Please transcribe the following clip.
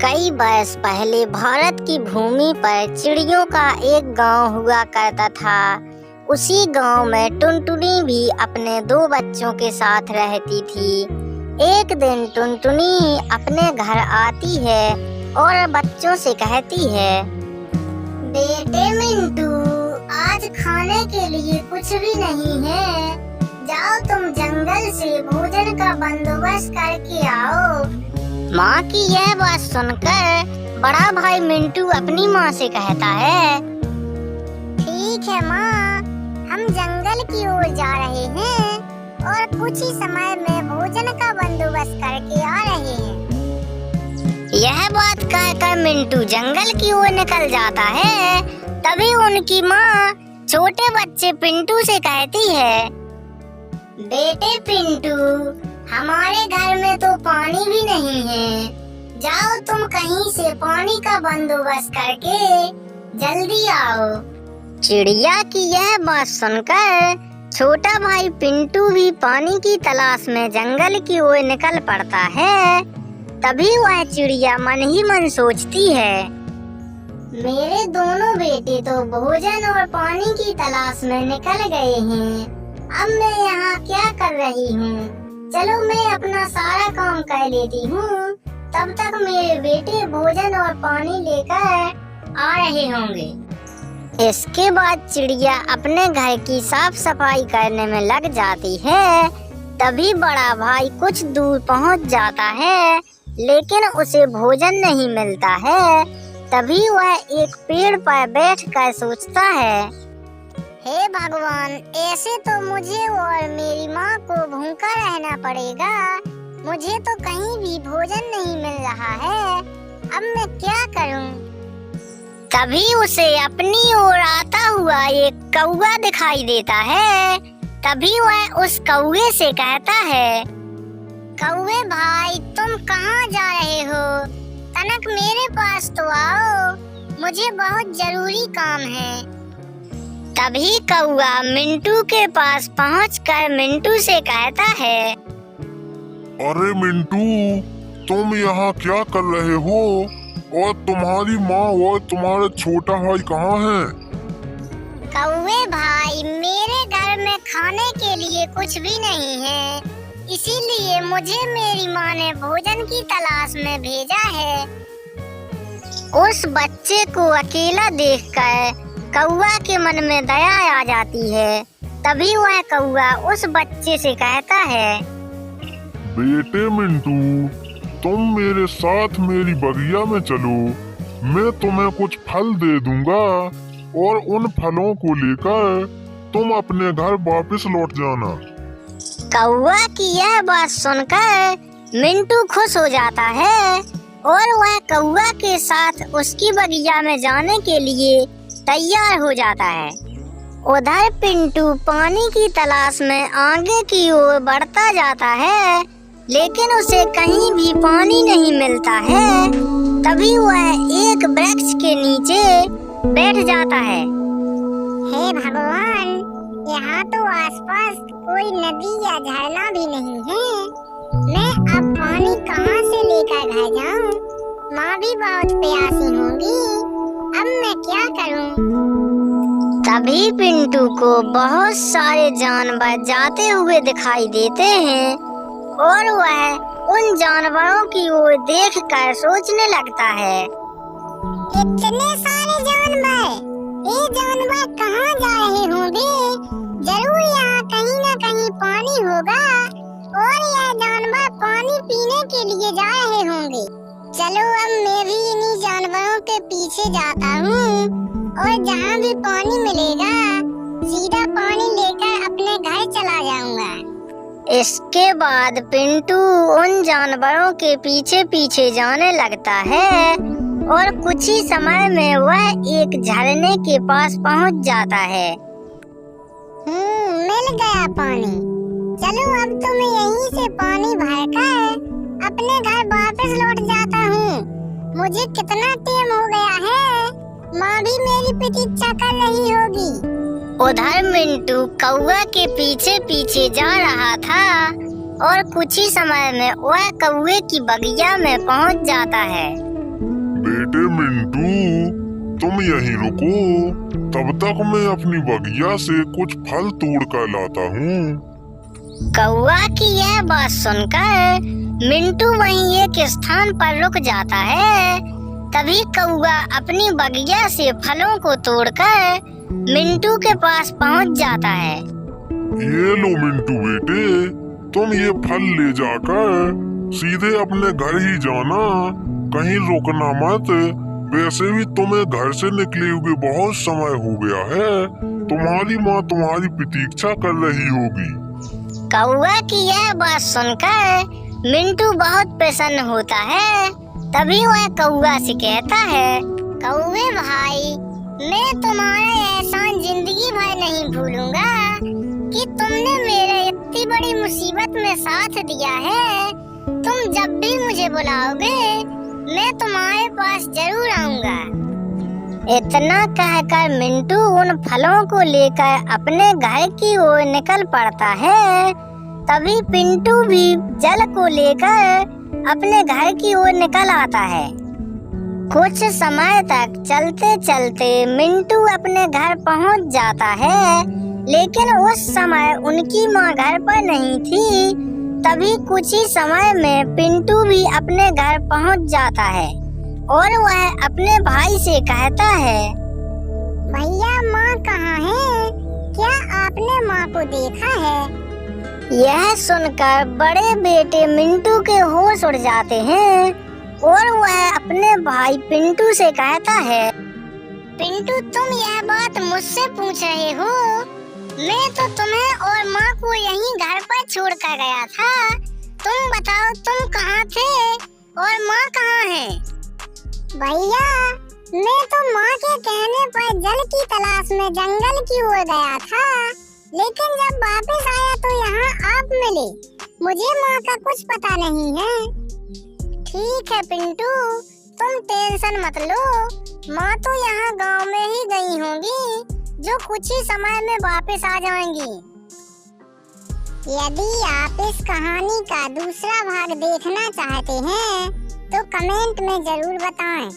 कई वर्ष पहले भारत की भूमि पर चिड़ियों का एक गांव हुआ करता था। उसी गांव में टुनटुनी भी अपने 2 बच्चों के साथ रहती थी। एक दिन टुनटुनी अपने घर आती है और बच्चों से कहती है, बेटे मिंटू, आज खाने के लिए कुछ भी नहीं है। जाओ तुम जंगल से भोजन का बंदोबस्त करके आओ। माँ की यह बात सुनकर बड़ा भाई मिंटू अपनी माँ से कहता है, ठीक है माँ, हम जंगल की ओर जा रहे हैं और कुछ ही समय में भोजन का बंदोबस्त करके आ रहे हैं। यह बात कहकर मिंटू जंगल की ओर निकल जाता है। तभी उनकी माँ छोटे बच्चे पिंटू से कहती है, बेटे पिंटू, हमारे घर में तो पानी भी नहीं है। जाओ तुम कहीं से पानी का बंदोबस्त करके जल्दी आओ। चिड़िया की यह बात सुनकर छोटा भाई पिंटू भी पानी की तलाश में जंगल की ओर निकल पड़ता है। तभी वह चिड़िया मन ही मन सोचती है, मेरे दोनों बेटे तो भोजन और पानी की तलाश में निकल गए हैं। अब मैं यहाँ क्या कर रही हूँ? चलो मैं अपना सारा काम कर लेती हूँ, तब तक मेरे बेटे भोजन और पानी लेकर आ रहे होंगे। इसके बाद चिड़िया अपने घर की साफ सफाई करने में लग जाती है। तभी बड़ा भाई कुछ दूर पहुँच जाता है, लेकिन उसे भोजन नहीं मिलता है। तभी वह एक पेड़ पर बैठकर सोचता है, हे भगवान, ऐसे तो मुझे और मेरी माँ को भूखा रहना पड़ेगा। मुझे तो कहीं भी भोजन नहीं मिल रहा है। अब मैं क्या करूँ? तभी उसे अपनी ओर आता हुआ एक कौवा दिखाई देता है। तभी वह उस कौवे से कहता है, कौवे भाई, तुम कहाँ जा रहे हो? तनक मेरे पास तो आओ, मुझे बहुत जरूरी काम है। तभी कौवा मिंटू के पास पहुंचकर मिंटू से कहता है, अरे मिंटू, तुम यहाँ क्या कर रहे हो? और तुम्हारी माँ और तुम्हारा छोटा भाई कहाँ हैं? कौवे भाई, मेरे घर में खाने के लिए कुछ भी नहीं है, इसीलिए मुझे मेरी माँ ने भोजन की तलाश में भेजा है। उस बच्चे को अकेला देखकर कौवा के मन में दया आ जाती है। तभी वह कौवा उस बच्चे से कहता है, बेटे मिंटू, तुम मेरे साथ मेरी बगिया में चलो। मैं तुम्हें कुछ फल दे दूंगा और उन फलों को लेकर तुम अपने घर वापस लौट जाना। कौवा की यह बात सुनकर मिंटू खुश हो जाता है और वह कौवा के साथ उसकी बगिया में जाने के लिए तैयार हो जाता है। उधर पिंटू पानी की तलाश में आगे की ओर बढ़ता जाता है, लेकिन उसे कहीं भी पानी नहीं मिलता है। तभी वह एक वृक्ष के नीचे बैठ जाता है। हे भगवान, यहाँ तो आसपास कोई नदी या झरना भी नहीं है। मैं अब पानी कहाँ से लेकर घर जाऊँ? माँ भी बहुत प्यासी होंगी। अब मैं क्या करूं? तभी पिंटू को बहुत सारे जानवर जाते हुए दिखाई देते हैं और वह उन जानवरों की ओर देखकर सोचने लगता है, इतने सारे जानवर, ये जानवर कहाँ जा रहे होंगे? जरूर यहाँ कहीं न कहीं पानी होगा और यह जानवर पानी पीने के लिए जा रहे होंगे। चलो अब मैं भी इन्हीं जानवरों के पीछे जाता हूँ और जहाँ भी पानी मिलेगा सीधा पानी लेकर अपने घर चला जाऊंगा। इसके बाद पिंटू उन जानवरों के पीछे पीछे जाने लगता है और कुछ ही समय में वह एक झरने के पास पहुँच जाता है। मिल गया पानी। चलो अब तो मैं यहीं से पानी भरकर अपने घर वापस लौट जाता हूँ। मुझे कितना टाइम हो गया है, माँ भी मेरी प्रतीक्षा कर रही होगी। उधर मिंटू कौवा के पीछे पीछे जा रहा था और कुछ ही समय में वह कौवे की बगिया में पहुँच जाता है। बेटे मिंटू, तुम यहीं रुको, तब तक मैं अपनी बगिया से कुछ फल तोड़ कर लाता हूँ। कौवा की यह बात सुनकर मिंटू वहीं एक स्थान पर रुक जाता है। तभी कौवा अपनी बगिया से फलों को तोड़कर मिंटू के पास पहुंच जाता है। ये लो मिंटू बेटे, तुम ये फल ले जाकर सीधे अपने घर ही जाना, कहीं रुकना मत। वैसे भी तुम्हें घर से निकले हुए बहुत समय हो गया है, तुम्हारी माँ तुम्हारी प्रतीक्षा कर रही होगी। कौवा की यह बात सुनकर मिंटू बहुत प्रसन्न होता है। तभी वह कौवा से कहता है, कौवे भाई, मैं तुम्हारा एहसान जिंदगी भर नहीं भूलूंगा कि तुमने मेरे इतनी बड़ी मुसीबत में साथ दिया है। तुम जब भी मुझे बुलाओगे मैं तुम्हारे पास जरूर आऊंगा। इतना कहकर मिंटू उन फलों को लेकर अपने घर की ओर निकल पड़ता है। तभी पिंटू भी जल को लेकर अपने घर की ओर निकल आता है। कुछ समय तक चलते चलते मिंटू अपने घर पहुंच जाता है, लेकिन उस समय उनकी माँ घर पर नहीं थी। तभी कुछ ही समय में पिंटू भी अपने घर पहुंच जाता है और वह अपने भाई से कहता है, भैया माँ कहाँ है? क्या आपने माँ को देखा है? यह सुनकर बड़े बेटे मिंटू के होश उड़ जाते हैं और वह अपने भाई पिंटू से कहता है, पिंटू तुम यह बात मुझसे पूछ रहे हो? मैं तो तुम्हें और माँ को यहीं घर पर छोड़ कर गया था। तुम बताओ तुम कहाँ थे और माँ कहाँ है? भैया मैं तो माँ के कहने पर जल की तलाश में जंगल की ओर गया था, लेकिन जब वापस आया तो यहाँ आप मिले। मुझे माँ का कुछ पता नहीं है। ठीक है पिंटू, तुम टेंशन मत लो, माँ तो यहाँ गांव में ही गई होंगी, जो कुछ ही समय में वापस आ जाएंगी। यदि आप इस कहानी का दूसरा भाग देखना चाहते हैं तो कमेंट में जरूर बताएं।